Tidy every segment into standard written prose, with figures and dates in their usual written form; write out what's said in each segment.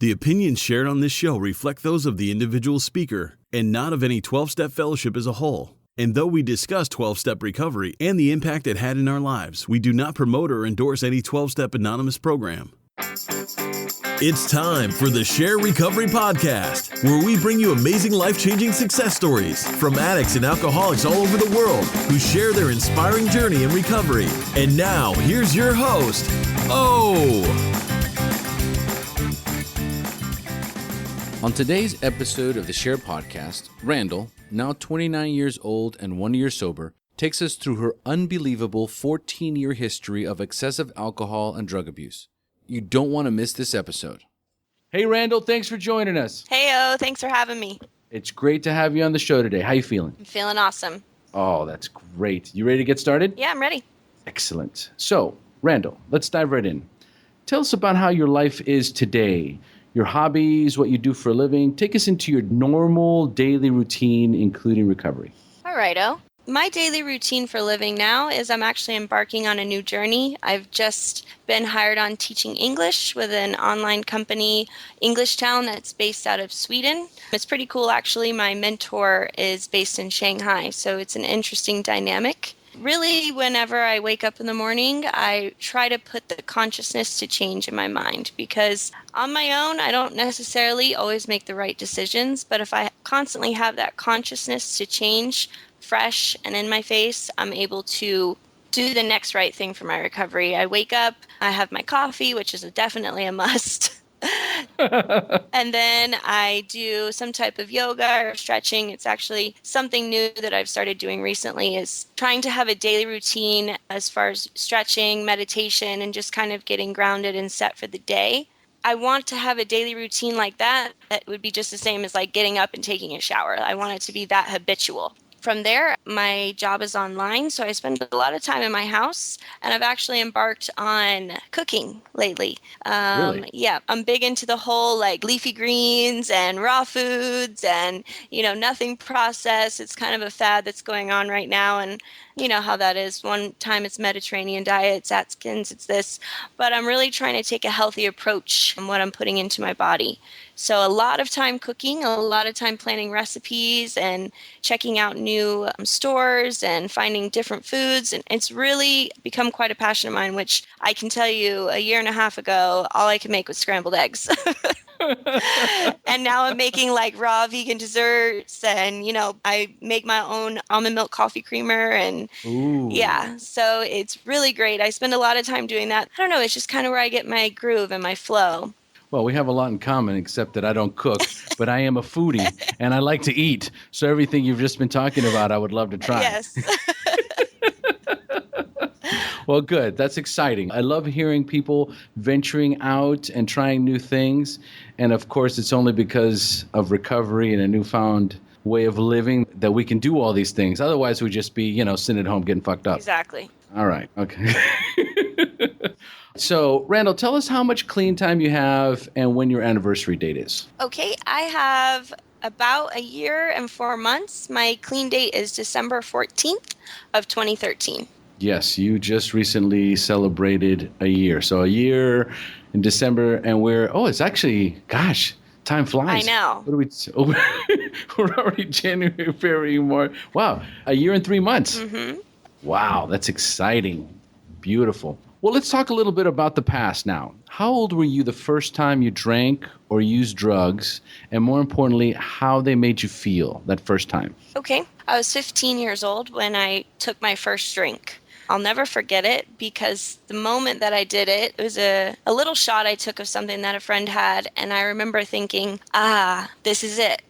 The opinions shared on this show reflect those of the individual speaker and not of any 12-Step Fellowship as a whole. And though we discuss 12-Step Recovery and the impact it had in our lives, we do not promote or endorse any 12-Step Anonymous program. It's time for the Share Recovery Podcast, where we bring you amazing life-changing success stories from addicts and alcoholics all over the world who share their inspiring journey in recovery. And now, here's your host, O. On today's episode of the Share Podcast, Randal, now 29 years old and 1 year sober, takes us through her unbelievable 14-year history of excessive alcohol and drug abuse. You don't want to miss this episode. Hey, Randal, thanks for joining us. Hey, thanks for having me. It's great to have you on the show today. How you feeling? I'm feeling awesome. Oh, that's great. You ready to get started? Yeah, I'm ready. Excellent. So, Randal, let's dive right in. Tell us about how your life is today. Your hobbies, what you do for a living. Take us into your normal daily routine, including recovery. All righto. My daily routine for living now is I'm actually embarking on a new journey. I've just been hired on teaching English with an online company, English Town, that's based out of Sweden. It's pretty cool, actually. My mentor is based in Shanghai, so it's an interesting dynamic. Really, whenever I wake up in the morning, I try to put the consciousness to change in my mind, because on my own, I don't necessarily always make the right decisions. But if I constantly have that consciousness to change, fresh and in my face, I'm able to do the next right thing for my recovery. I wake up, I have my coffee, which is definitely a must. And then I do some type of yoga or stretching. It's actually something new that I've started doing recently, is trying to have a daily routine as far as stretching, meditation, and just kind of getting grounded and set for the day. I want to have a daily routine like that would be just the same as like getting up and taking a shower. I want it to be that habitual. From there, my job is online, so I spend a lot of time in my house, and I've actually embarked on cooking lately. Really? Yeah, I'm big into the whole like leafy greens and raw foods and, nothing processed. It's kind of a fad that's going on right now, and you know how that is. One time it's Mediterranean diet, it's Atkins, it's this, but I'm really trying to take a healthy approach in what I'm putting into my body. So a lot of time cooking, a lot of time planning recipes and checking out new stores and finding different foods. And it's really become quite a passion of mine, which I can tell you a year and a half ago, all I could make was scrambled eggs. And now I'm making like raw vegan desserts, and I make my own almond milk coffee creamer, and Ooh. Yeah, so it's really great. I spend a lot of time doing that. I don't know, it's just kind of where I get my groove and my flow. Well, we have a lot in common, except that I don't cook, but I am a foodie, and I like to eat. So everything you've just been talking about, I would love to try. Yes. Well, good. That's exciting. I love hearing people venturing out and trying new things. And of course, it's only because of recovery and a newfound way of living that we can do all these things. Otherwise, we'd just be, sitting at home getting fucked up. Exactly. All right. Okay. So, Randal, tell us how much clean time you have and when your anniversary date is. Okay, I have about a year and 4 months. My clean date is December 14th of 2013. Yes, you just recently celebrated a year. So a year in December, and it's actually, gosh, time flies. I know. What are we're already January, February, March. Wow, a year and 3 months. Mm-hmm. Wow, that's exciting. Beautiful. Well, let's talk a little bit about the past now. How old were you the first time you drank or used drugs? And more importantly, how they made you feel that first time? Okay. I was 15 years old when I took my first drink. I'll never forget it, because the moment that I did it, it was a little shot I took of something that a friend had. And I remember thinking, this is it.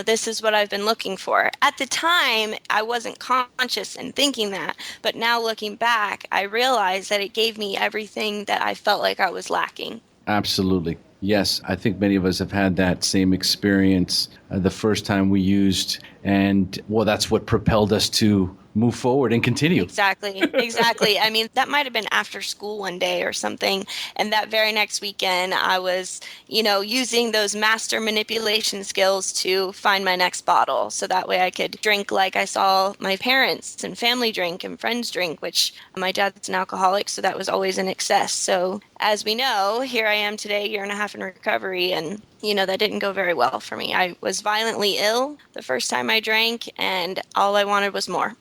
This is what I've been looking for. At the time, I wasn't conscious in thinking that. But now looking back, I realized that it gave me everything that I felt like I was lacking. Absolutely. Yes, I think many of us have had that same experience the first time we used. And, well, that's what propelled us to move forward and continue. Exactly. Exactly. I mean, that might have been after school one day or something. And that very next weekend, I was, using those master manipulation skills to find my next bottle. So that way I could drink like I saw my parents and family drink and friends drink, which my dad's an alcoholic. So that was always in excess. So as we know, here I am today, year and a half in recovery. And that didn't go very well for me. I was violently ill the first time I drank, and all I wanted was more.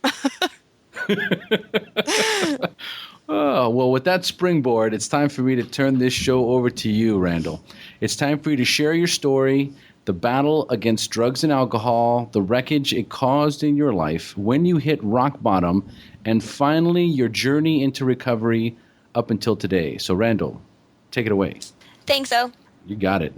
Oh, well, with that springboard, it's time for me to turn this show over to you, Randal. It's time for you to share your story, the battle against drugs and alcohol, the wreckage it caused in your life, when you hit rock bottom, and finally your journey into recovery up until today. So, Randal, take it away. Thanks, O. You got it.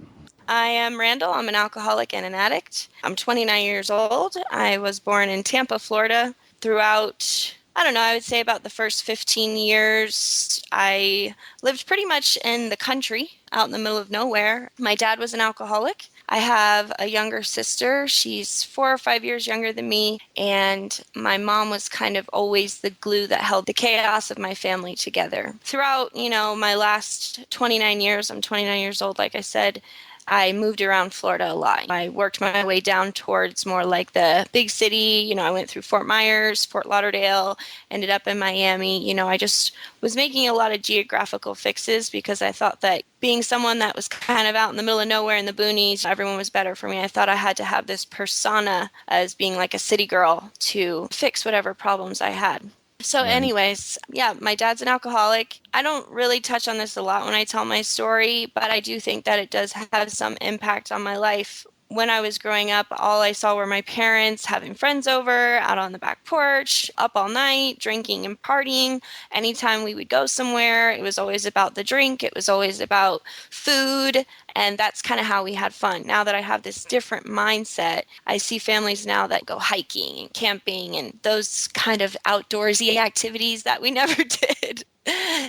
I am Randal. I'm an alcoholic and an addict. I'm 29 years old. I was born in Tampa, Florida. Throughout, I don't know, I would say about the first 15 years, I lived pretty much in the country, out in the middle of nowhere. My dad was an alcoholic. I have a younger sister. She's 4 or 5 years younger than me. And my mom was kind of always the glue that held the chaos of my family together. Throughout, my last 29 years, I'm 29 years old, like I said, I moved around Florida a lot. I worked my way down towards more like the big city. I went through Fort Myers, Fort Lauderdale, ended up in Miami. I just was making a lot of geographical fixes because I thought that being someone that was kind of out in the middle of nowhere in the boonies, everyone was better for me. I thought I had to have this persona as being like a city girl to fix whatever problems I had. So anyways, yeah, my dad's an alcoholic. I don't really touch on this a lot when I tell my story, but I do think that it does have some impact on my life. When I was growing up, all I saw were my parents having friends over, out on the back porch, up all night, drinking and partying. Anytime we would go somewhere, it was always about the drink. It was always about food. And that's kind of how we had fun. Now that I have this different mindset, I see families now that go hiking and camping and those kind of outdoorsy activities that we never did.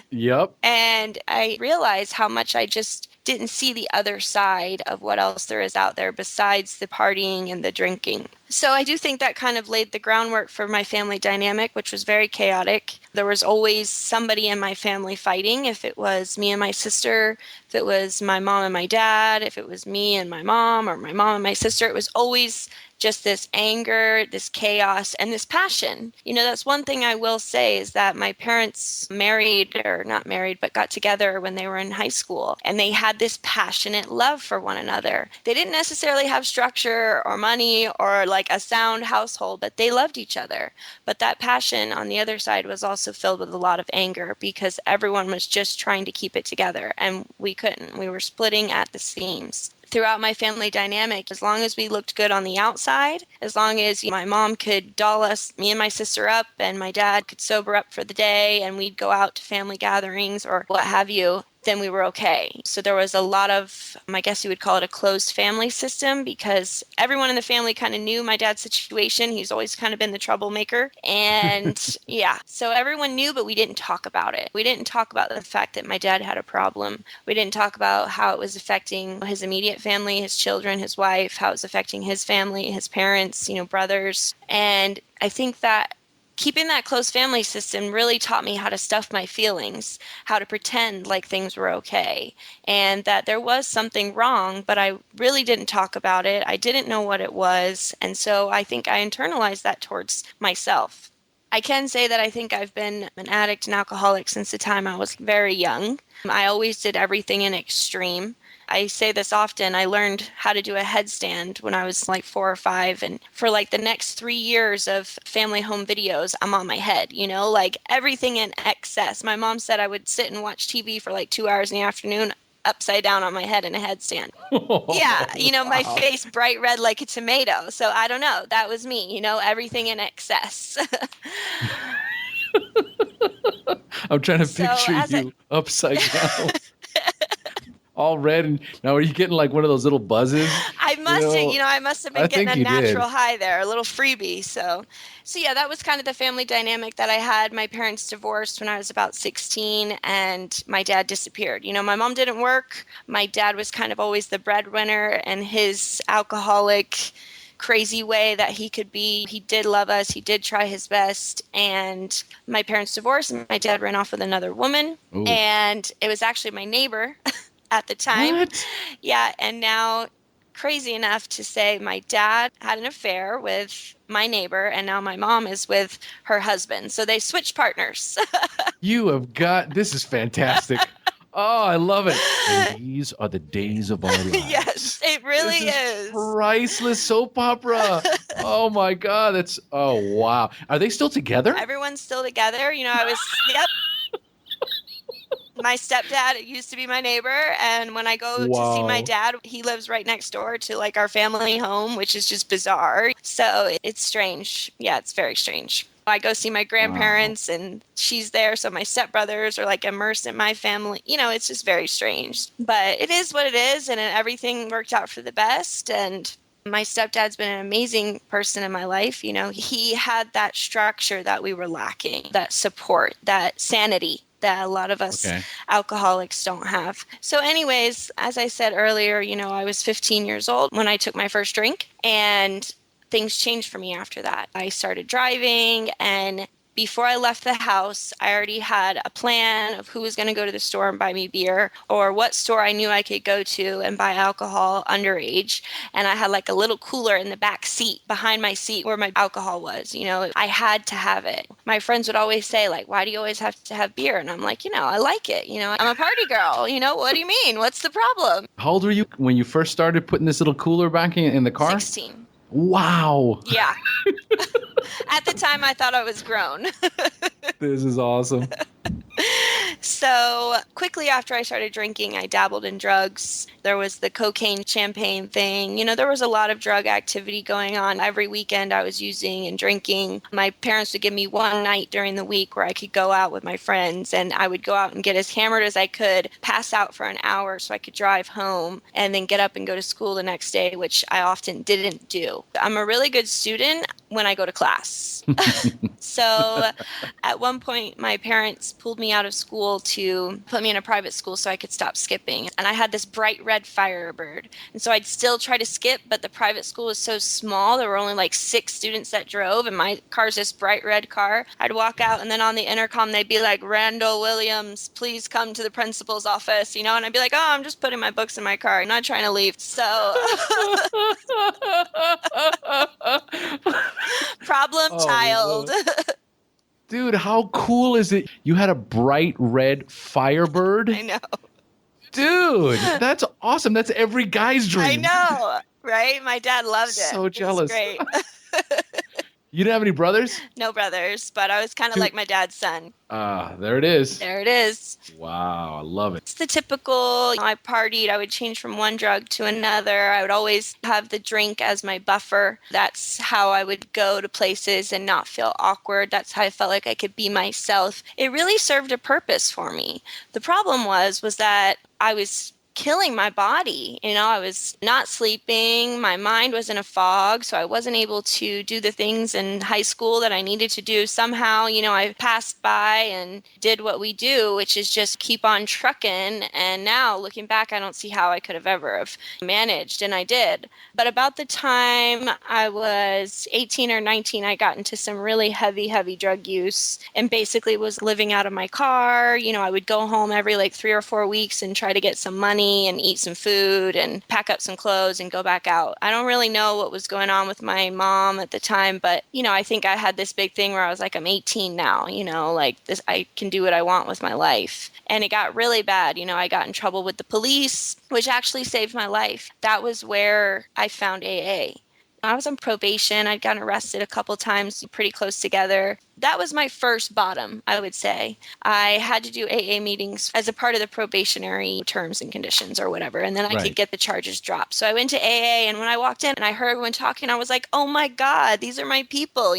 Yep. And I realized how much I just didn't see the other side of what else there is out there besides the partying and the drinking. So I do think that kind of laid the groundwork for my family dynamic, which was very chaotic. There was always somebody in my family fighting. If it was me and my sister, if it was my mom and my dad, if it was me and my mom or my mom and my sister, it was always just this anger, this chaos, and this passion. That's one thing I will say is that my parents married, or not married, but got together when they were in high school. And they had this passionate love for one another. They didn't necessarily have structure or money or like a sound household, but they loved each other. But that passion on the other side was also filled with a lot of anger because everyone was just trying to keep it together. And we couldn't. We were splitting at the seams. Throughout my family dynamic, as long as we looked good on the outside, as long as my mom could doll us, me and my sister up, and my dad could sober up for the day, and we'd go out to family gatherings or what have you, then we were okay. So there was a lot of, I guess you would call it a closed family system because everyone in the family kind of knew my dad's situation. He's always kind of been the troublemaker. And yeah, so everyone knew, but we didn't talk about it. We didn't talk about the fact that my dad had a problem. We didn't talk about how it was affecting his immediate family, his children, his wife, how it was affecting his family, his parents, brothers. And I think that keeping that close family system really taught me how to stuff my feelings, how to pretend like things were okay, and that there was something wrong, but I really didn't talk about it. I didn't know what it was, and so I think I internalized that towards myself. I can say that I think I've been an addict and alcoholic since the time I was very young. I always did everything in extreme. I say this often. I learned how to do a headstand when I was like 4 or 5. And for like the next 3 years of family home videos, I'm on my head, like everything in excess. My mom said I would sit and watch TV for like 2 hours in the afternoon upside down on my head in a headstand. Yeah, my face bright red like a tomato. So I don't know. That was me, everything in excess. I'm trying to picture you upside down. All red, and now are you getting like one of those little buzzes? I must have been getting a natural high there, a little freebie. So yeah, that was kind of the family dynamic that I had. My parents divorced when I was about 16, and my dad disappeared. My mom didn't work. My dad was kind of always the breadwinner, and his alcoholic crazy way that he could be. He did love us. He did try his best. And my parents divorced and my dad ran off with another woman. Ooh. And it was actually my neighbor at the time. What? Yeah. And now, crazy enough to say, my dad had an affair with my neighbor, and now my mom is with her husband. So they switched partners. This is fantastic. Oh, I love it. And these are the days of our lives. Yes, it really This is. Priceless soap opera. Oh my God. Oh wow. Are they still together? Everyone's still together. Yep. My stepdad used to be my neighbor, and when I go to see my dad, he lives right next door to like our family home, which is just bizarre. So it's strange. Yeah, it's very strange. I go see my grandparents and she's there, so my stepbrothers are like immersed in my family. It's just very strange. But it is what it is, and everything worked out for the best. And my stepdad's been an amazing person in my life. He had that structure that we were lacking, that support, that sanity that a lot of us alcoholics don't have. So anyways, as I said earlier, I was 15 years old when I took my first drink, and things changed for me after that. I started driving, and before I left the house, I already had a plan of who was going to go to the store and buy me beer, or what store I knew I could go to and buy alcohol underage. And I had like a little cooler in the back seat behind my seat where my alcohol was. I had to have it. My friends would always say, like, why do you always have to have beer? And I'm like, I like it. I'm a party girl. What do you mean? What's the problem? How old were you when you first started putting this little cooler back in the car? 16. Wow. Yeah. At the time, I thought I was grown. This is awesome. So quickly after I started drinking, I dabbled in drugs. There was the cocaine champagne thing. There was a lot of drug activity going on. Every weekend I was using and drinking. My parents would give me one night during the week where I could go out with my friends, and I would go out and get as hammered as I could, pass out for an hour so I could drive home, and then get up and go to school the next day, which I often didn't do. I'm a really good student when I go to class. So at one point, my parents pulled me out of school to put me in a private school so I could stop skipping. And I had this bright red Firebird. And so I'd still try to skip, but the private school was so small. There were only like 6 students that drove, and my car's this bright red car. I'd walk out, and then on the intercom, they'd be like, "Randal Williams, please come to the principal's office," and I'd be like, "Oh, I'm just putting my books in my car. I'm not trying to leave." So problem child. Dude, how cool is it? You had a bright red Firebird? I know. Dude, that's awesome. That's every guy's dream. I know, right? My dad loved it. So jealous. It was great. You didn't have any brothers? No brothers, but I was kind of like my dad's son. There it is. There it is. Wow, I love it. It's the typical, I partied, I would change from one drug to another. I would always have the drink as my buffer. That's how I would go to places and not feel awkward. That's how I felt like I could be myself. It really served a purpose for me. The problem was that I was killing my body. I was not sleeping. My mind was in a fog, so I wasn't able to do the things in high school that I needed to do. Somehow, I passed by and did what we do, which is just keep on trucking. And now, looking back, I don't see how I could have ever have managed, and I did. But about the time I was 18 or 19, I got into some really heavy drug use and basically was living out of my car. I would go home every like 3 or 4 weeks and try to get some money and eat some food and pack up some clothes and go back out. I don't really know what was going on with my mom at the time, but, I think I had this big thing where I was like, I'm 18 now, like this, I can do what I want with my life. And it got really bad. I got in trouble with the police, which actually saved my life. That was where I found AA. I was on probation. I'd gotten arrested a couple times, pretty close together. That was my first bottom, I would say. I had to do AA meetings as a part of the probationary terms and conditions or whatever, and then I could get the charges dropped. So I went to AA, and when I walked in and I heard everyone talking, I was like, oh my God, these are my people,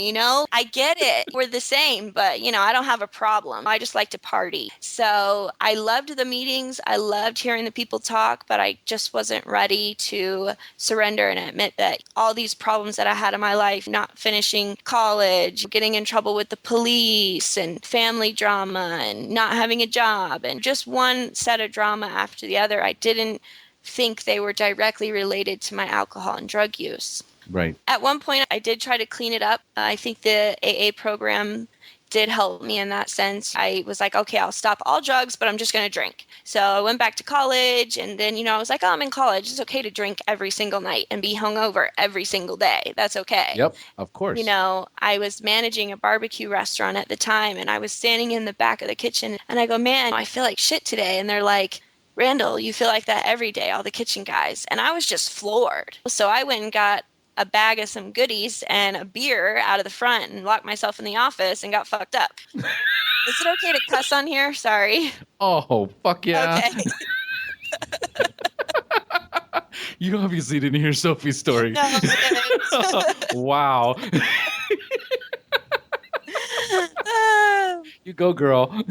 I get it. We're the same, but, I don't have a problem. I just like to party. So I loved the meetings. I loved hearing the people talk, but I just wasn't ready to surrender and admit that all these problems that I had in my life, not finishing college, getting in trouble with the police and family drama and not having a job and just one set of drama after the other, I didn't think they were directly related to my alcohol and drug use. Right. At one point, I did try to clean it up. I think the AA program did help me in that sense. I was like, okay, I'll stop all drugs, but I'm just going to drink. So I went back to college, and then, I was like, oh, I'm in college. It's okay to drink every single night and be hungover every single day. That's okay. Yep, of course. I was managing a barbecue restaurant at the time, and I was standing in the back of the kitchen, and I go, man, I feel like shit today. And they're like, Randall, you feel like that every day, all the kitchen guys. And I was just floored. So I went and got a bag of some goodies and a beer out of the front and locked myself in the office and got fucked up. Is it okay to cuss on here? Sorry. Oh, fuck yeah. Okay. You obviously didn't hear Sophie's story. No, I didn't. Wow. You go, girl.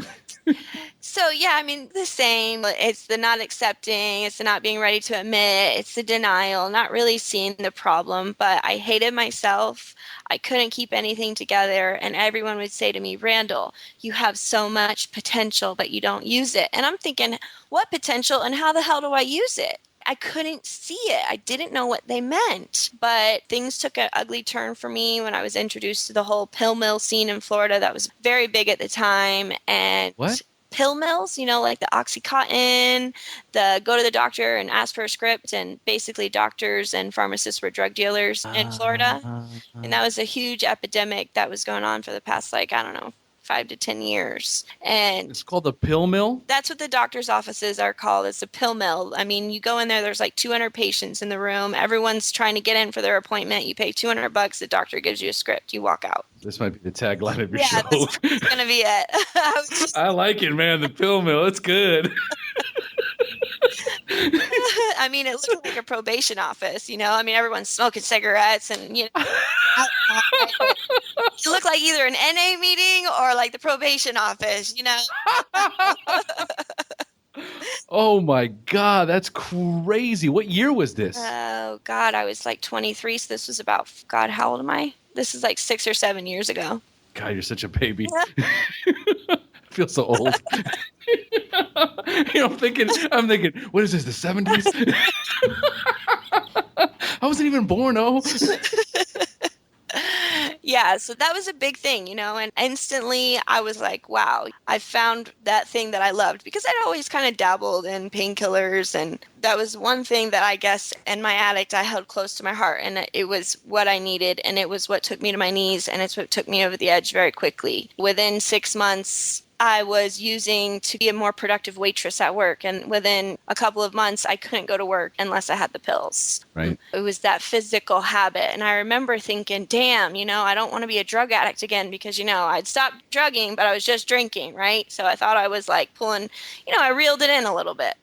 So, yeah, I mean, the same. It's the not accepting. It's the not being ready to admit. It's the denial, not really seeing the problem. But I hated myself. I couldn't keep anything together. And everyone would say to me, Randall, you have so much potential, but you don't use it. And I'm thinking, what potential and how the hell do I use it? I couldn't see it. I didn't know what they meant. But things took an ugly turn for me when I was introduced to the whole pill mill scene in Florida that was very big at the time. And What? Pill mills, like the Oxycontin, the go to the doctor and ask for a script. And basically doctors and pharmacists were drug dealers in Florida. And that was a huge epidemic that was going on for the past, 5 to 10 years. And It's called the pill mill? that's what the doctor's offices are called. It's a pill mill. I mean, you go in there, there's like 200 patients in the room. Everyone's trying to get in for their appointment. You pay $200. The doctor gives you a script. You walk out. This might be the tagline of your Yeah, show. this is going to be it. I like it, man. The pill mill. It's good. I mean, it looked like a probation office, I mean, everyone's smoking cigarettes and, it looked like either an NA meeting or like the probation office, Oh my God, that's crazy. What year was this? Oh, God, I was like 23. So this was about, God, how old am I? This is like 6 or 7 years ago. God, you're such a baby. I feel so old. I'm thinking, what is this, the 70s? I wasn't even born, Yeah, so that was a big thing, and instantly I was like, wow, I found that thing that I loved because I'd always kind of dabbled in painkillers. And that was one thing that I guess in my addict I held close to my heart. And it was what I needed. And it was what took me to my knees. And it's what took me over the edge very quickly. Within 6 months, I was using to be a more productive waitress at work. And within a couple of months, I couldn't go to work unless I had the pills. Right. It was that physical habit. And I remember thinking, damn, I don't want to be a drug addict again because, I'd stopped drugging, but I was just drinking, right? So I thought I was like pulling, I reeled it in a little bit.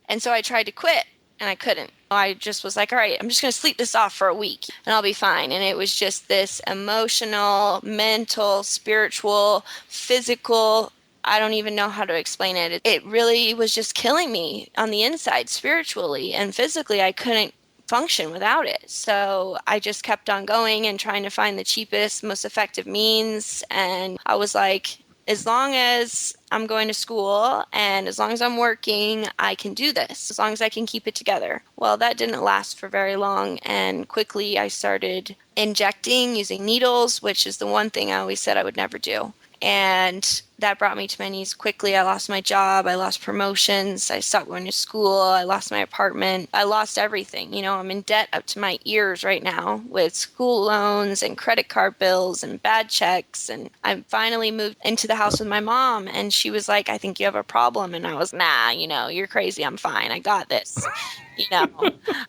And so I tried to quit and I couldn't. I just was like, all right, I'm just going to sleep this off for a week and I'll be fine. And it was just this emotional, mental, spiritual, physical, I don't even know how to explain it. It really was just killing me on the inside, spiritually and physically. I couldn't function without it. So I just kept on going and trying to find the cheapest, most effective means. And I was like, as long as I'm going to school and as long as I'm working, I can do this, as long as I can keep it together. Well, that didn't last for very long. And quickly I started injecting using needles, which is the one thing I always said I would never do. And that brought me to my knees quickly. I lost my job. I lost promotions. I stopped going to school. I lost my apartment. I lost everything. I'm in debt up to my ears right now with school loans and credit card bills and bad checks. And I finally moved into the house with my mom. And she was like, I think you have a problem. And I was, nah, you're crazy. I'm fine. I got this.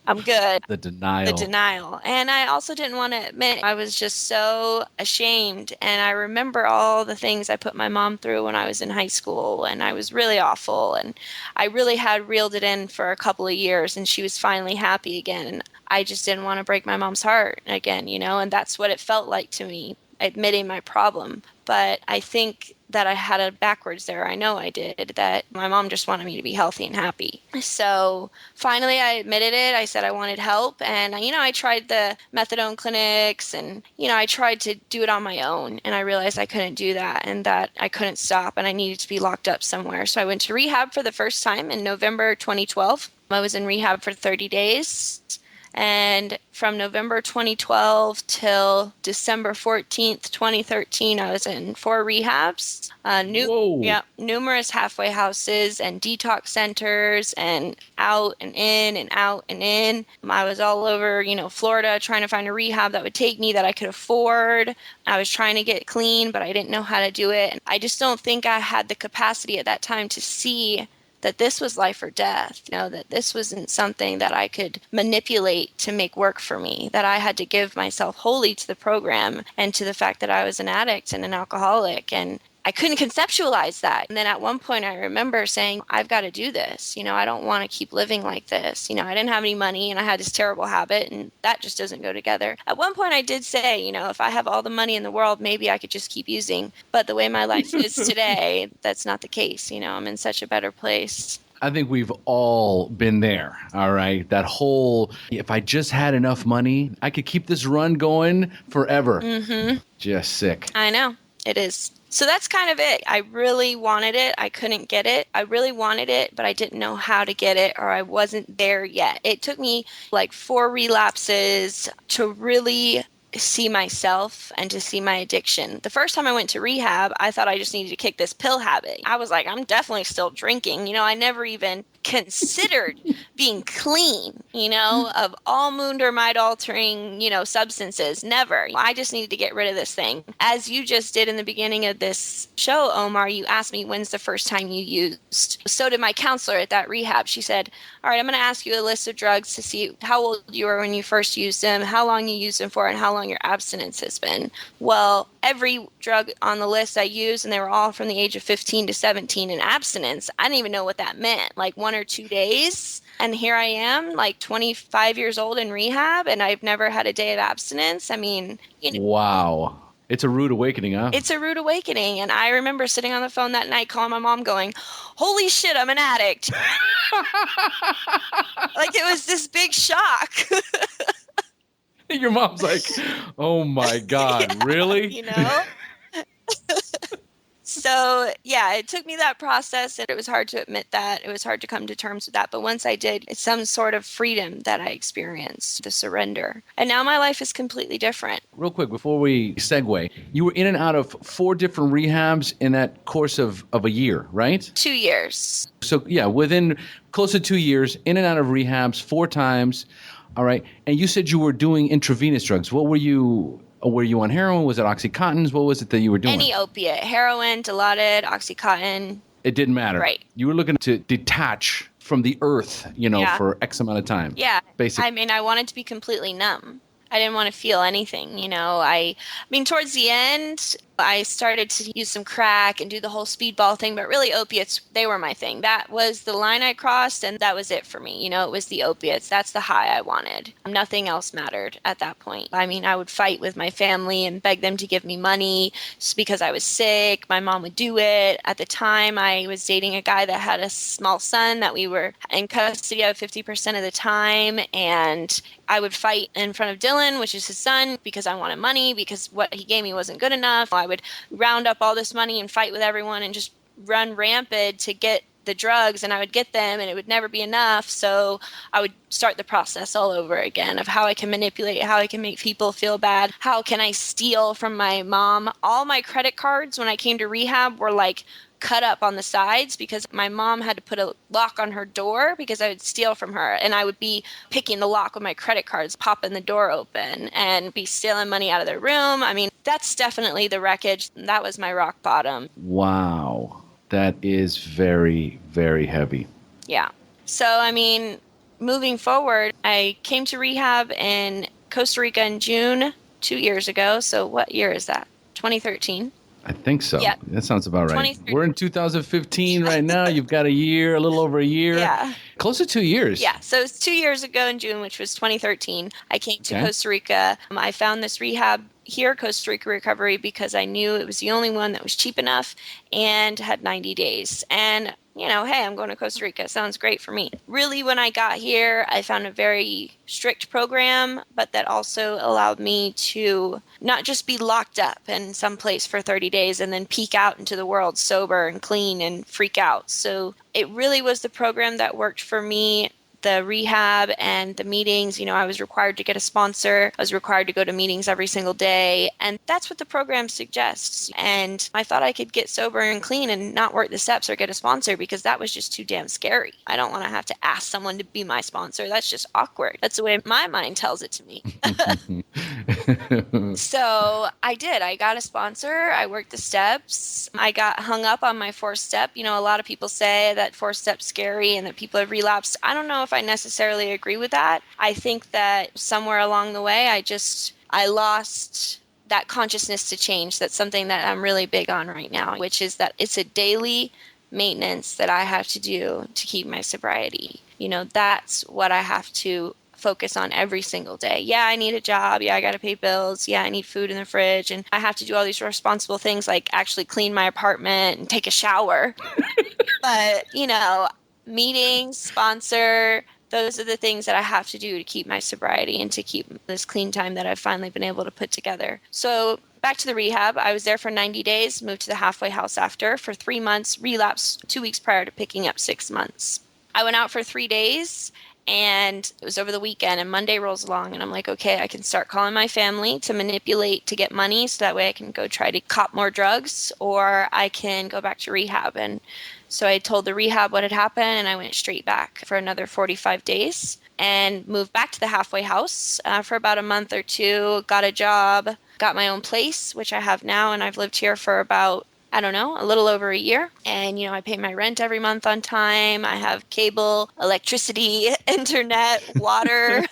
I'm good. The denial. And I also didn't want to admit I was just so ashamed. And I remember all the things I put my mom through when I was in high school. And I was really awful. And I really had reeled it in for a couple of years. And she was finally happy again. And I just didn't want to break my mom's heart again, and that's what it felt like to me, admitting my problem. But I think that I had it backwards there. I know I did, that my mom just wanted me to be healthy and happy. So finally I admitted it. I said I wanted help. And, I tried the methadone clinics and, I tried to do it on my own. And I realized I couldn't do that and that I couldn't stop and I needed to be locked up somewhere. So I went to rehab for the first time in November 2012. I was in rehab for 30 days. And from November 2012 till December 14th, 2013, I was in 4 rehabs, Whoa. numerous halfway houses and detox centers, and out and in and out and in. I was all over, Florida, trying to find a rehab that would take me, that I could afford. I was trying to get clean, but I didn't know how to do it. I just don't think I had the capacity at that time to see that this was life or death, that this wasn't something that I could manipulate to make work for me, that I had to give myself wholly to the program and to the fact that I was an addict and an alcoholic. And I couldn't conceptualize that. And then at one point I remember saying, I've got to do this. I don't want to keep living like this. I didn't have any money and I had this terrible habit, and that just doesn't go together. At one point I did say, if I have all the money in the world, maybe I could just keep using. But the way my life is today, that's not the case. I'm in such a better place. I think we've all been there, all right? That whole, if I just had enough money, I could keep this run going forever. Mm-hmm. Just sick. I know. It is. So that's kind of it. I really wanted it. I couldn't get it. I really wanted it, but I didn't know how to get it, or I wasn't there yet. It took me like 4 relapses to really see myself and to see my addiction. The first time I went to rehab, I thought I just needed to kick this pill habit. I was like, I'm definitely still drinking. I never even considered being clean, of all mood or mind altering, substances. Never. I just needed to get rid of this thing. As you just did in the beginning of this show, Omar, you asked me, when's the first time you used? So did my counselor at that rehab. She said, all right, I'm going to ask you a list of drugs to see how old you were when you first used them, how long you used them for, and how long your abstinence has been. Well, every drug on the list I used, and they were all from the age of 15 to 17 in abstinence. I didn't even know what that meant, like 1 or 2 days. And here I am, like 25 years old in rehab, and I've never had a day of abstinence. I mean, Wow. It's a rude awakening, huh? It's a rude awakening. And I remember sitting on the phone that night calling my mom going, holy shit, I'm an addict. Like it was this big shock. Your mom's like, oh my God, Yeah, really? So, yeah, it took me that process, and it was hard to admit that. It was hard to come to terms with that. But once I did, it's some sort of freedom that I experienced, the surrender. And now my life is completely different. Real quick, before we segue, you were in and out of 4 different rehabs in that course of a year, right? 2 years. So, yeah, within close to 2 years, in and out of rehabs 4 times. All right. And you said you were doing intravenous drugs. What were you on heroin? Was it Oxycontins? What was it that you were doing? Any opiate, heroin, Dilaudid, Oxycontin. It didn't matter. Right. You were looking to detach from the earth, for X amount of time. Yeah. Basically. I mean, I wanted to be completely numb. I didn't want to feel anything, I mean, towards the end, I started to use some crack and do the whole speedball thing, but really opiates, they were my thing. That was the line I crossed, and that was it for me. It was the opiates. That's the high I wanted. Nothing else mattered at that point. I mean, I would fight with my family and beg them to give me money just because I was sick. My mom would do it. At the time, I was dating a guy that had a small son that we were in custody of 50% of the time, and I would fight in front of Dylan, which is his son, because I wanted money, because what he gave me wasn't good enough. I would round up all this money and fight with everyone and just run rampant to get the drugs, and I would get them, and it would never be enough. So I would start the process all over again of how I can manipulate, how I can make people feel bad, how can I steal from my mom. All my credit cards when I came to rehab were like cut up on the sides because my mom had to put a lock on her door because I would steal from her, and I would be picking the lock with my credit cards, popping the door open, and be stealing money out of their room. I mean, that's definitely the wreckage. That was my rock bottom. Wow. That is very, very heavy. Yeah. So, I mean, moving forward, I came to rehab in Costa Rica in June 2 years ago. So what year is that? 2013. I think so. Yeah. That sounds about right. We're in 2015 right now. You've got a year, a little over a year. Yeah. Close to 2 years. Yeah. So it's 2 years ago in June, which was 2013. I came to Costa Rica. I found this rehab here, Costa Rica Recovery, because I knew it was the only one that was cheap enough and had 90 days. And hey, I'm going to Costa Rica. Sounds great for me. Really, when I got here, I found a very strict program, but that also allowed me to not just be locked up in some place for 30 days and then peek out into the world sober and clean and freak out. So it really was the program that worked for me the rehab and the meetings, I was required to get a sponsor. I was required to go to meetings every single day. And that's what the program suggests. And I thought I could get sober and clean and not work the steps or get a sponsor because that was just too damn scary. I don't want to have to ask someone to be my sponsor. That's just awkward. That's the way my mind tells it to me. So I did. I got a sponsor. I worked the steps. I got hung up on my fourth step. A lot of people say that fourth step's scary and that people have relapsed. I don't know if I necessarily agree with that. I think that somewhere along the way, I lost that consciousness to change. That's something that I'm really big on right now, which is that it's a daily maintenance that I have to do to keep my sobriety. That's what I have to focus on every single day. Yeah, I need a job. Yeah, I got to pay bills. Yeah, I need food in the fridge. And I have to do all these responsible things like actually clean my apartment and take a shower. But, meetings, sponsor, those are the things that I have to do to keep my sobriety and to keep this clean time that I've finally been able to put together. So back to the rehab. I was there for 90 days, moved to the halfway house after for 3 months, relapsed 2 weeks prior to picking up 6 months. I went out for 3 days. And it was over the weekend, and Monday rolls along, and I'm like, okay, I can start calling my family to manipulate to get money so that way I can go try to cop more drugs, or I can go back to rehab. And so I told the rehab what had happened, and I went straight back for another 45 days and moved back to the halfway house for about a month or two, got a job, got my own place, which I have now, and I've lived here for about a little over a year. And, I pay my rent every month on time. I have cable, electricity, internet, water,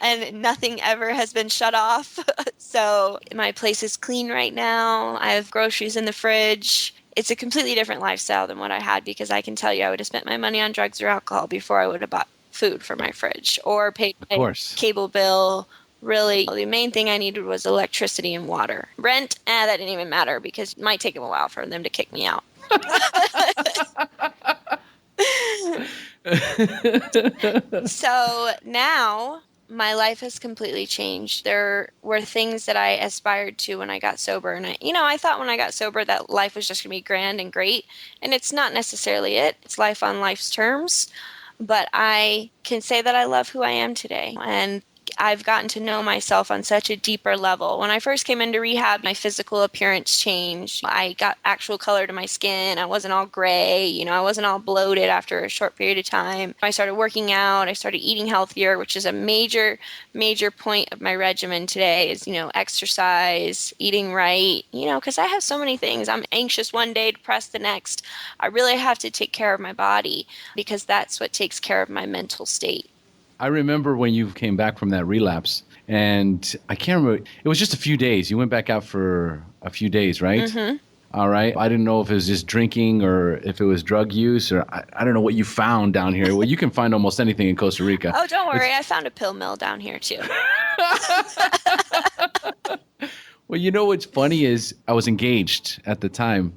and nothing ever has been shut off. So my place is clean right now. I have groceries in the fridge. It's a completely different lifestyle than what I had because I can tell you I would have spent my money on drugs or alcohol before I would have bought food for my fridge or paid my cable bill. Really, the main thing I needed was electricity and water. Rent, that didn't even matter because it might take them a while for them to kick me out. So now my life has completely changed. There were things that I aspired to when I got sober. And I thought when I got sober that life was just going to be grand and great. And it's not necessarily it. It's life on life's terms. But I can say that I love who I am today. And I've gotten to know myself on such a deeper level. When I first came into rehab, my physical appearance changed. I got actual color to my skin. I wasn't all gray. I wasn't all bloated after a short period of time. I started working out. I started eating healthier, which is a major, major point of my regimen today is, exercise, eating right, because I have so many things. I'm anxious one day, depressed the next. I really have to take care of my body because that's what takes care of my mental state. I remember when you came back from that relapse, and I can't remember. It was just a few days. You went back out for a few days, right? Mm-hmm. All right. I didn't know if it was just drinking or if it was drug use, or I don't know what you found down here. Well, you can find almost anything in Costa Rica. Oh, don't worry. I found a pill mill down here, too. Well, what's funny is I was engaged at the time.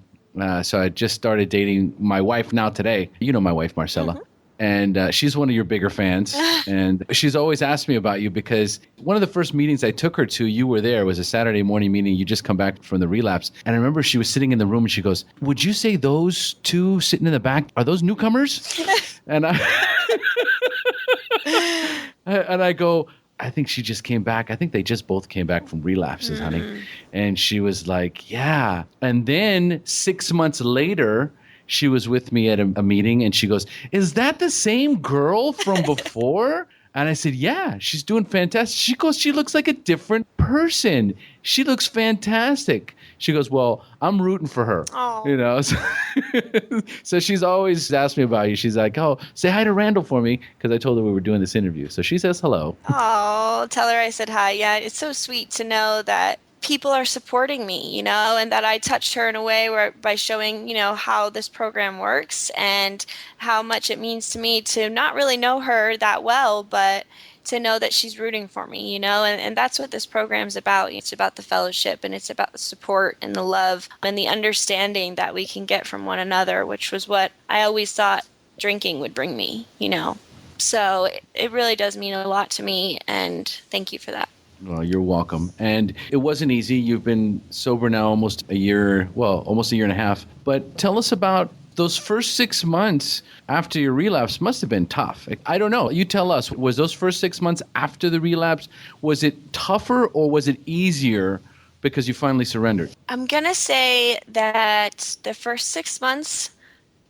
So I just started dating my wife now today. You know my wife, Marcella. Mm-hmm. And she's one of your bigger fans. And she's always asked me about you because one of the first meetings I took her to, you were there. It was a Saturday morning meeting. You just come back from the relapse. And I remember she was sitting in the room and she goes, would you say those two sitting in the back, are those newcomers? And I go, I think she just came back. I think they just both came back from relapses, honey. And she was like, yeah. And then 6 months later, she was with me at a meeting and she goes, is that the same girl from before? And I said, yeah, she's doing fantastic. She goes, she looks like a different person. She looks fantastic. She goes, well, I'm rooting for her. So she's always asked me about you. She's like, oh, say hi to Randal for me because I told her we were doing this interview. So she says hello. Oh, tell her I said hi. Yeah, it's so sweet to know that people are supporting me, and that I touched her in a way where by showing, how this program works and how much it means to me to not really know her that well, but to know that she's rooting for me, and that's what this program's about. It's about the fellowship and it's about the support and the love and the understanding that we can get from one another, which was what I always thought drinking would bring me, So it really does mean a lot to me, and thank you for that. Well, you're welcome. And it wasn't easy. You've been sober now almost a year and a half. But tell us about Those first 6 months after your relapse must have been tough. I don't know. You tell us, was those first 6 months after the relapse, was it tougher or was it easier because you finally surrendered? I'm going to say that the first 6 months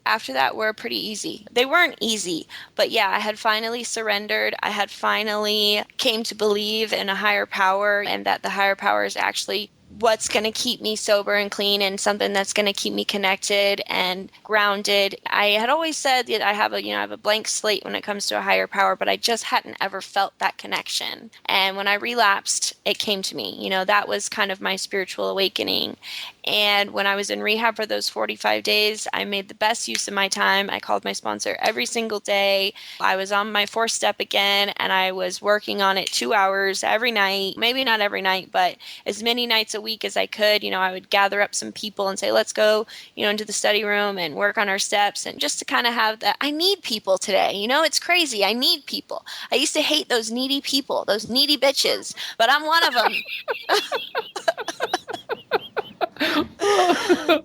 after that were pretty easy. They weren't easy, but yeah, I had finally surrendered. I had finally came to believe in a higher power, and that the higher power is actually what's going to keep me sober and clean, and something that's going to keep me connected and grounded. I had always said that I have a blank slate when it comes to a higher power, but I just hadn't ever felt that connection. And when I relapsed, it came to me. That was kind of my spiritual awakening. And when I was in rehab for those 45 days, I made the best use of my time. I called my sponsor every single day. I was on my 4th step again, and I was working on it 2 hours every night. Maybe not every night, but as many nights a week as I could. I would gather up some people and say, let's go, into the study room and work on our steps. And just to kind of have that, I need people today. It's crazy. I need people. I used to hate those needy people, those needy bitches, but I'm one of them.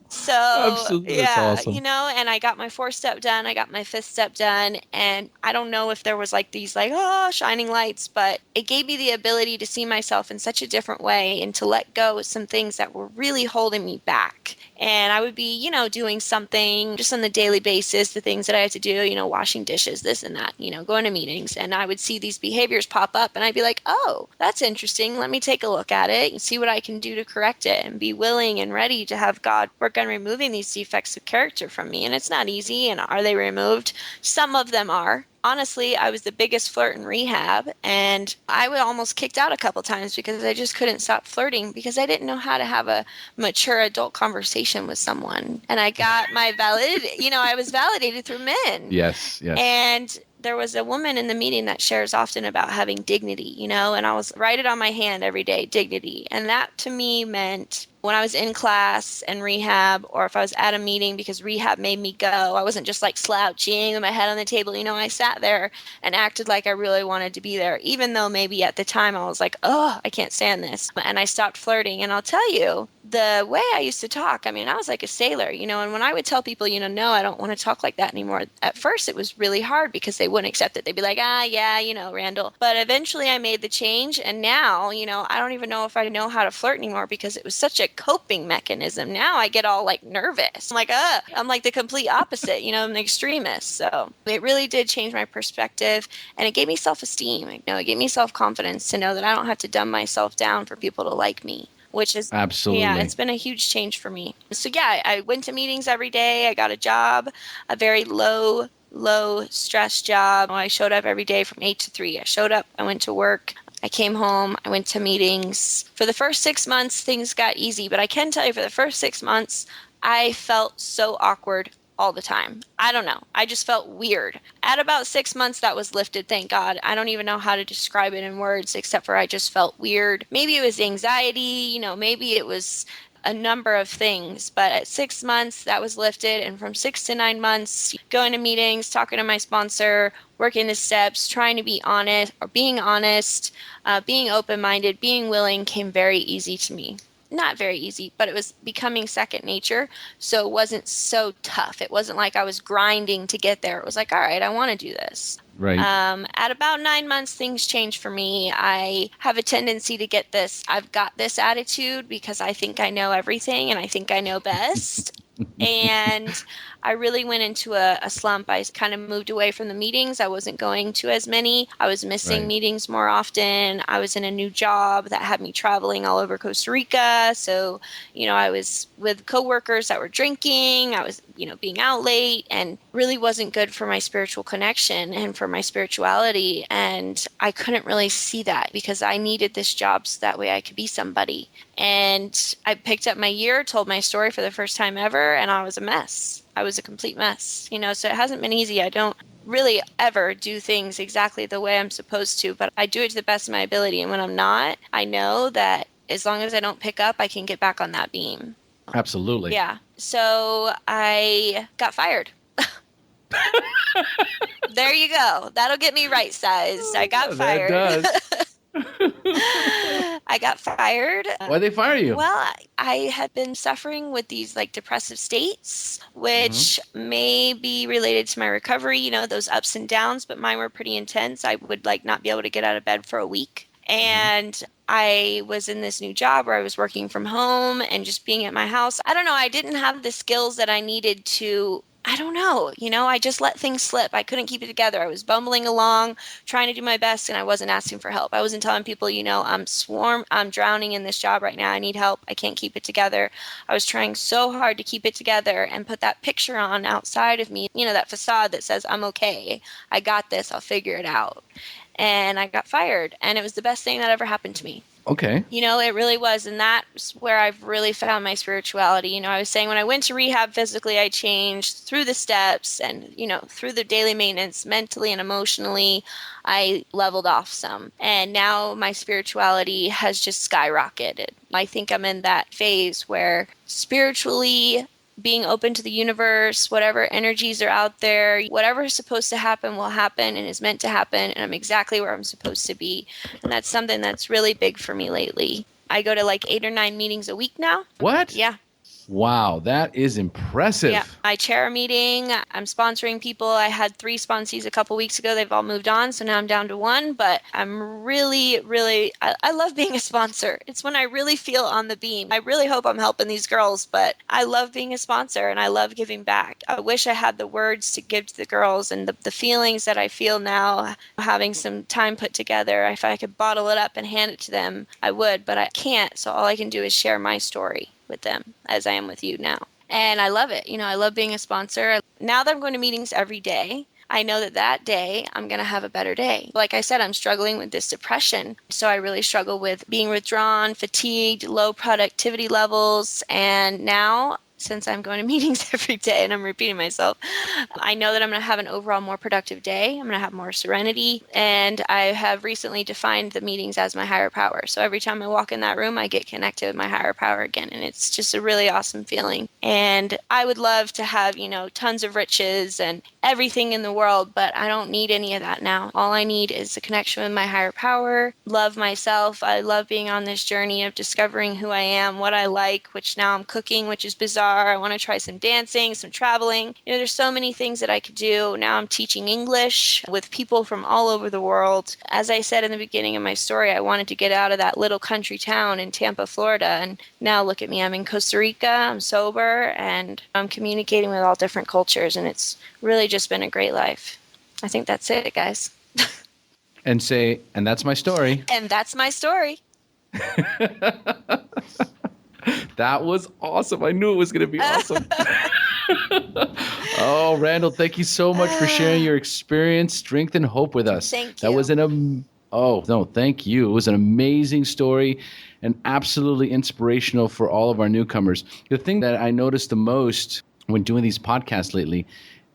So, Absolutely. yeah, That's awesome. and I got my 4th step done. I got my 5th step done. And I don't know if there was these shining lights, but it gave me the ability to see myself in such a different way and to let go of some things that were really holding me back. And I would be, doing something just on the daily basis, the things that I had to do, washing dishes, this and that, going to meetings. And I would see these behaviors pop up and I'd be like, oh, that's interesting. Let me take a look at it and see what I can do to correct it, and be willing and ready to have God work on removing these defects of character from me. And it's not easy. And are they removed? Some of them are. Honestly, I was the biggest flirt in rehab, and I was almost kicked out a couple times because I just couldn't stop flirting because I didn't know how to have a mature adult conversation with someone. And I got I was validated through men. Yes. And there was a woman in the meeting that shares often about having dignity, and I was write it on my hand every day, dignity. And that to me meant when I was in class and rehab, or if I was at a meeting because rehab made me go, I wasn't just slouching with my head on the table. I sat there and acted like I really wanted to be there, even though maybe at the time I was like, oh, I can't stand this. And I stopped flirting. And I'll tell you, the way I used to talk, I was like a sailor, and when I would tell people, no, I don't want to talk like that anymore. At first, it was really hard because they wouldn't accept it. They'd be like, yeah, Randall. But eventually I made the change. And now, I don't even know if I know how to flirt anymore because it was such a coping mechanism. Now I get all nervous. I'm like, I'm like the complete opposite, I'm an extremist. So it really did change my perspective, and it gave me self-esteem. It gave me self-confidence to know that I don't have to dumb myself down for people to like me. Which is absolutely, yeah, it's been a huge change for me. So yeah, I went to meetings every day. I got a job, a very low stress job. I showed up every day from 8 to 3. I showed up, I went to work, I came home, I went to meetings. For the first 6 months, things got easy, but I can tell you for the first 6 months, I felt so awkward all the time. I don't know. I just felt weird. At about 6 months, that was lifted, thank God. I don't even know how to describe it in words, except for I just felt weird. Maybe it was anxiety, maybe it was a number of things. But at 6 months, that was lifted. And from 6 to 9 months, going to meetings, talking to my sponsor, working the steps, trying to be honest, or being honest, being open-minded, being willing came very easy to me. Not very easy, but it was becoming second nature. So it wasn't so tough. It wasn't like I was grinding to get there. It was like, all right, I want to do this. Right. At about 9 months, things changed for me. I have a tendency to get this, I've got this attitude because I think I know everything and I think I know best. And I really went into a slump. I kind of moved away from the meetings. I wasn't going to as many. I was missing meetings more often. I was in a new job that had me traveling all over Costa Rica. So, I was with coworkers that were drinking. I was, being out late, and really wasn't good for my spiritual connection and for my spirituality. And I couldn't really see that because I needed this job so that way I could be somebody. And I picked up my year, told my story for the first time ever, and I was a mess. I was a complete mess, so it hasn't been easy. I don't really ever do things exactly the way I'm supposed to, but I do it to the best of my ability. And when I'm not, I know that as long as I don't pick up, I can get back on that beam. Absolutely. Yeah. So I got fired. There you go. That'll get me right sized. I got fired. That does. I I got fired. Why'd they fire you? Well, I had been suffering with these like depressive states, which may be related to my recovery, those ups and downs, but mine were pretty intense. I would like not be able to get out of bed for a week. And I was in this new job where I was working from home and just being at my house. I don't know. I didn't have the skills that I needed to. I don't know. I just let things slip. I couldn't keep it together. I was bumbling along, trying to do my best, and I wasn't asking for help. I wasn't telling people, I'm drowning in this job right now. I need help. I can't keep it together. I was trying so hard to keep it together and put that picture on outside of me, that facade that says, I'm okay. I got this. I'll figure it out. And I got fired, and it was the best thing that ever happened to me. Okay. It really was. And that's where I've really found my spirituality. I was saying when I went to rehab physically, I changed through the steps and, through the daily maintenance, mentally and emotionally, I leveled off some. And now my spirituality has just skyrocketed. I think I'm in that phase where spiritually being open to the universe, whatever energies are out there, whatever is supposed to happen will happen and is meant to happen. And I'm exactly where I'm supposed to be. And that's something that's really big for me lately. I go to like 8 or 9 meetings a week now. What? Yeah. Wow, that is impressive. Yeah, I chair a meeting. I'm sponsoring people. I had 3 sponsees a couple weeks ago. They've all moved on, so now I'm down to 1. But I'm really, I love being a sponsor. It's when I really feel on the beam. I really hope I'm helping these girls, but I love being a sponsor and I love giving back. I wish I had the words to give to the girls and the feelings that I feel now, having some time put together. If I could bottle it up and hand it to them, I would, but I can't. So all I can do is share my story with them as I am with you now. And I love it. I love being a sponsor. Now that I'm going to meetings every day, I know that day I'm going to have a better day. Like I said, I'm struggling with this depression. So I really struggle with being withdrawn, fatigued, low productivity levels. And now, since I'm going to meetings every day and I'm repeating myself, I know that I'm going to have an overall more productive day. I'm going to have more serenity. And I have recently defined the meetings as my higher power. So every time I walk in that room, I get connected with my higher power again. And it's just a really awesome feeling. And I would love to have, tons of riches and everything in the world, but I don't need any of that now. All I need is a connection with my higher power, love myself. I love being on this journey of discovering who I am, what I like, which now I'm cooking, which is bizarre. I want to try some dancing, some traveling. There's so many things that I could do. Now I'm teaching English with people from all over the world. As I said in the beginning of my story, I wanted to get out of that little country town in Tampa, Florida. And now look at me. I'm in Costa Rica. I'm sober and I'm communicating with all different cultures. And it's really just been a great life. I think that's it, guys. And that's my story. And that's my story. That was awesome. I knew it was going to be awesome. Oh, Randal, thank you so much for sharing your experience, strength, and hope with us. Thank you. That was thank you. It was an amazing story and absolutely inspirational for all of our newcomers. The thing that I noticed the most when doing these podcasts lately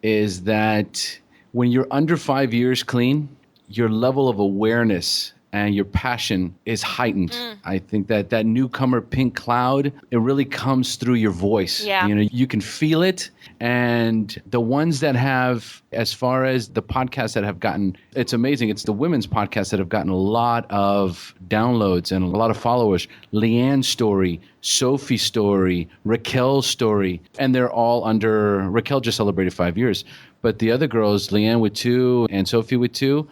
is that when you're under 5 years clean, your level of awareness and your passion is heightened. I think that newcomer pink cloud, it really comes through your voice. Yeah. You can feel it. And the ones that have, as far as the podcasts that have gotten, it's amazing. It's the women's podcasts that have gotten a lot of downloads and a lot of followers. Leanne's story, Sophie's story, Raquel's story, and they're all under, Raquel just celebrated 5 years. But the other girls, Leanne with 2 and Sophie with 2,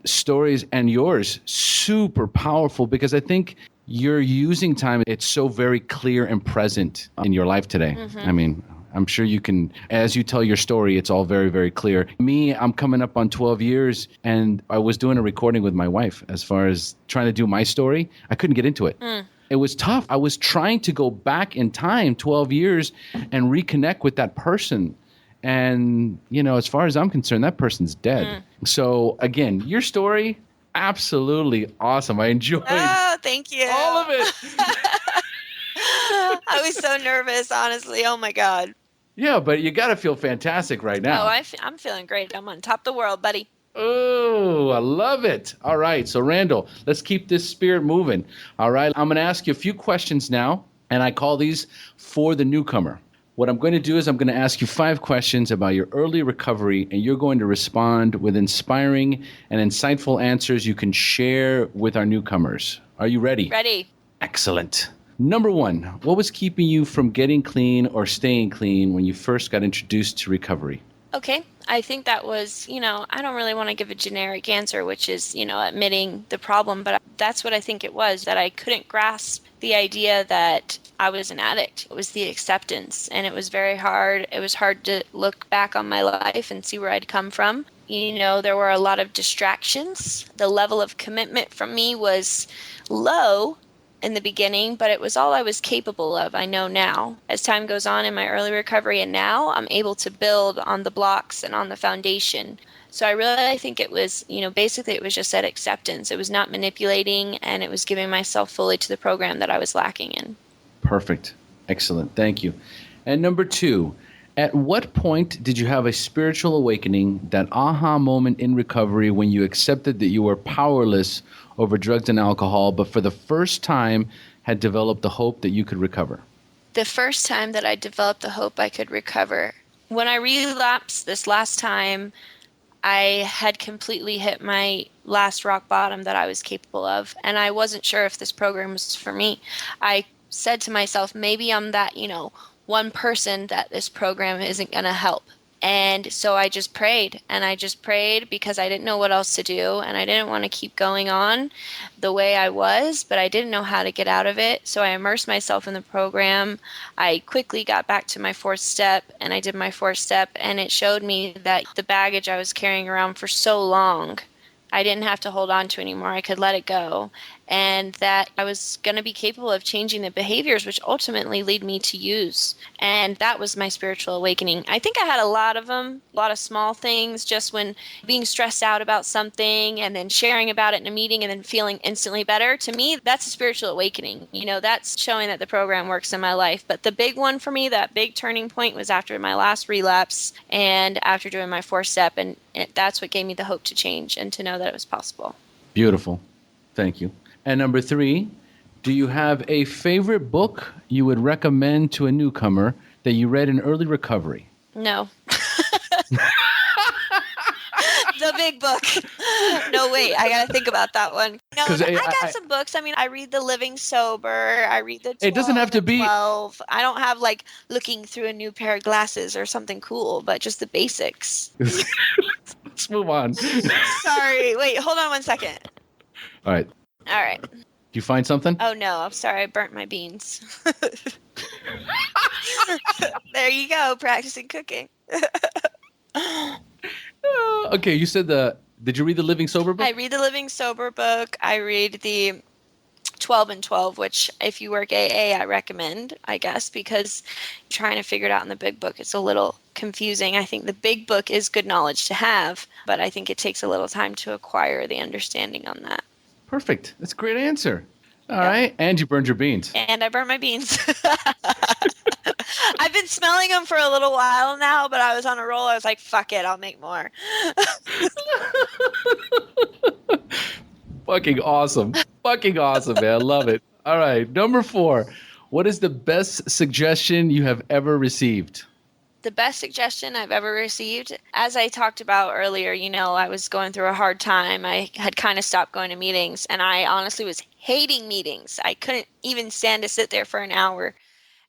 stories and yours super powerful because I think you're using time. It's so very clear and present in your life today. I mean, I'm sure you can, as you tell your story, it's all very, very clear. Me, I'm coming up on 12 years and I was doing a recording with my wife as far as trying to do my story. I couldn't get into it. It was tough. I was trying to go back in time 12 years and reconnect with that person. And, as far as I'm concerned, that person's dead. So, again, your story, absolutely awesome. I enjoyed thank you. all of it. I was so nervous, honestly. Oh, my God. Yeah, but you got to feel fantastic right now. Oh, I'm feeling great. I'm on top of the world, buddy. Oh, I love it. All right. So, Randal, let's keep this spirit moving. All right. I'm going to ask you a few questions now, and I call these for the newcomer. What I'm going to do is I'm going to ask you 5 questions about your early recovery, and you're going to respond with inspiring and insightful answers you can share with our newcomers. Are you ready? Ready. Excellent. Number 1, what was keeping you from getting clean or staying clean when you first got introduced to recovery? Okay. I think that was, I don't really want to give a generic answer, which is, admitting the problem, but that's what I think it was, that I couldn't grasp the idea that I was an addict. It was the acceptance, and it was very hard. It was hard to look back on my life and see where I'd come from. There were a lot of distractions. The level of commitment from me was low in the beginning, but it was all I was capable of, I know now. As time goes on in my early recovery, and now I'm able to build on the blocks and on the foundation. So I think it was, basically it was just that acceptance. It was not manipulating, and it was giving myself fully to the program that I was lacking in. Perfect. Excellent. Thank you. And number 2, at what point did you have a spiritual awakening, that aha moment in recovery when you accepted that you were powerless over drugs and alcohol, but for the first time had developed the hope that you could recover? The first time that I developed the hope I could recover, when I relapsed this last time, I had completely hit my last rock bottom that I was capable of, and I wasn't sure if this program was for me. I said to myself, maybe I'm that, one person that this program isn't going to help. And so I just prayed, and I just prayed because I didn't know what else to do, and I didn't want to keep going on the way I was, but I didn't know how to get out of it. So I immersed myself in the program. I quickly got back to my 4th step, and I did my 4th step, and it showed me that the baggage I was carrying around for so long, I didn't have to hold on to anymore. I could let it go. And that I was going to be capable of changing the behaviors, which ultimately lead me to use. And that was my spiritual awakening. I think I had a lot of them, a lot of small things, just when being stressed out about something and then sharing about it in a meeting and then feeling instantly better. To me, that's a spiritual awakening. That's showing that the program works in my life. But the big one for me, that big turning point, was after my last relapse and after doing my 4th step. And that's what gave me the hope to change and to know that it was possible. Beautiful. Thank you. And number 3, do you have a favorite book you would recommend to a newcomer that you read in early recovery? No. The big book. No, wait, I got to think about that one. No, I got some books. I read The Living Sober. I read the 12 It doesn't have to be 12. I don't have looking through a new pair of glasses or something cool, but just the basics. Let's move on. Sorry. Wait, hold on one second. All right. Did you find something? Oh, no. I'm sorry. I burnt my beans. There you go. Practicing cooking. Okay. You said did you read the Living Sober book? I read the Living Sober book. I read the 12 and 12, which if you work AA, I recommend, I guess, because trying to figure it out in the big book, it's a little confusing. I think the big book is good knowledge to have, but I think it takes a little time to acquire the understanding on that. Perfect. That's a great answer. All right. And you burned your beans. And I burned my beans. I've been smelling them for a little while now, but I was on a roll. I was like, fuck it, I'll make more. Fucking awesome. Fucking awesome, man. I love it. All right. Number 4. What is the best suggestion you have ever received? The best suggestion I've ever received, as I talked about earlier, I was going through a hard time. I had kind of stopped going to meetings, and I honestly was hating meetings. I couldn't even stand to sit there for an hour.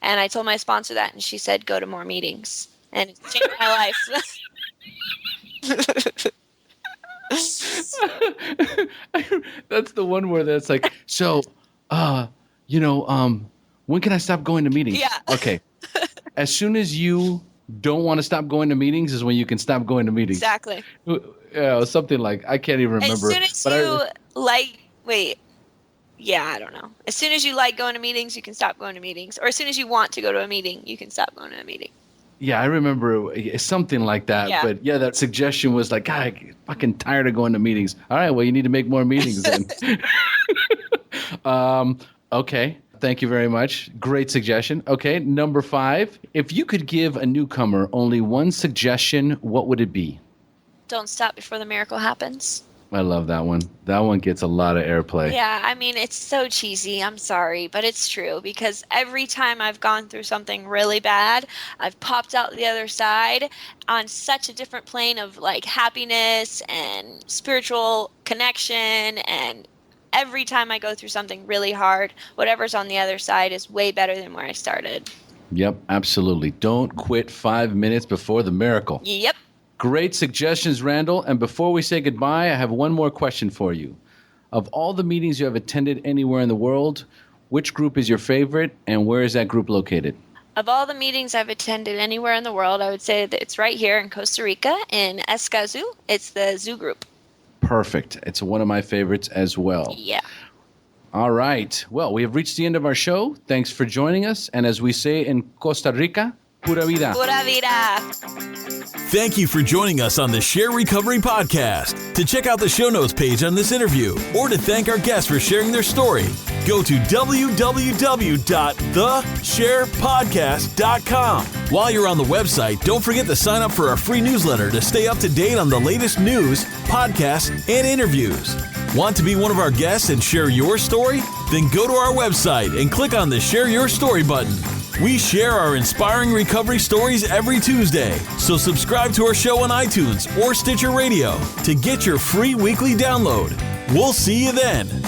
And I told my sponsor that, and she said, go to more meetings. And it changed my life. That's the one where that's like, so, when can I stop going to meetings? Yeah. Okay. As soon as you don't want to stop going to meetings is when you can stop going to meetings. Exactly. Yeah, something like, I can't even remember. As soon as I don't know. As soon as you like going to meetings, you can stop going to meetings. Or as soon as you want to go to a meeting, you can stop going to a meeting. Yeah, I remember something like that. Yeah. But yeah, that suggestion was like, God, I'm fucking tired of going to meetings. All right, well, you need to make more meetings then. Okay. Thank you very much. Great suggestion. Okay, number 5. If you could give a newcomer only one suggestion, what would it be? Don't stop before the miracle happens. I love that one. That one gets a lot of airplay. Yeah, I mean, it's so cheesy. I'm sorry, but it's true because every time I've gone through something really bad, I've popped out the other side on such a different plane of like happiness and spiritual connection. And every time I go through something really hard, whatever's on the other side is way better than where I started. Yep, absolutely. Don't quit 5 minutes before the miracle. Yep. Great suggestions, Randall. And before we say goodbye, I have one more question for you. Of all the meetings you have attended anywhere in the world, which group is your favorite and where is that group located? Of all the meetings I've attended anywhere in the world, I would say that it's right here in Costa Rica in Escazú. It's the Zoo Group. Perfect. It's one of my favorites as well. Yeah. All right. Well, we have reached the end of our show. Thanks for joining us. And as we say in Costa Rica, pura vida. Pura vida. Thank you for joining us on the Share Recovery Podcast. To check out the show notes page on this interview or to thank our guests for sharing their story, go to www.thesharepodcast.com. While you're on the website, don't forget to sign up for our free newsletter to stay up to date on the latest news, podcasts, and interviews. Want to be one of our guests and share your story? Then go to our website and click on the Share Your Story button. We share our inspiring recovery stories every Tuesday, so subscribe to our show on iTunes or Stitcher Radio to get your free weekly download. We'll see you then.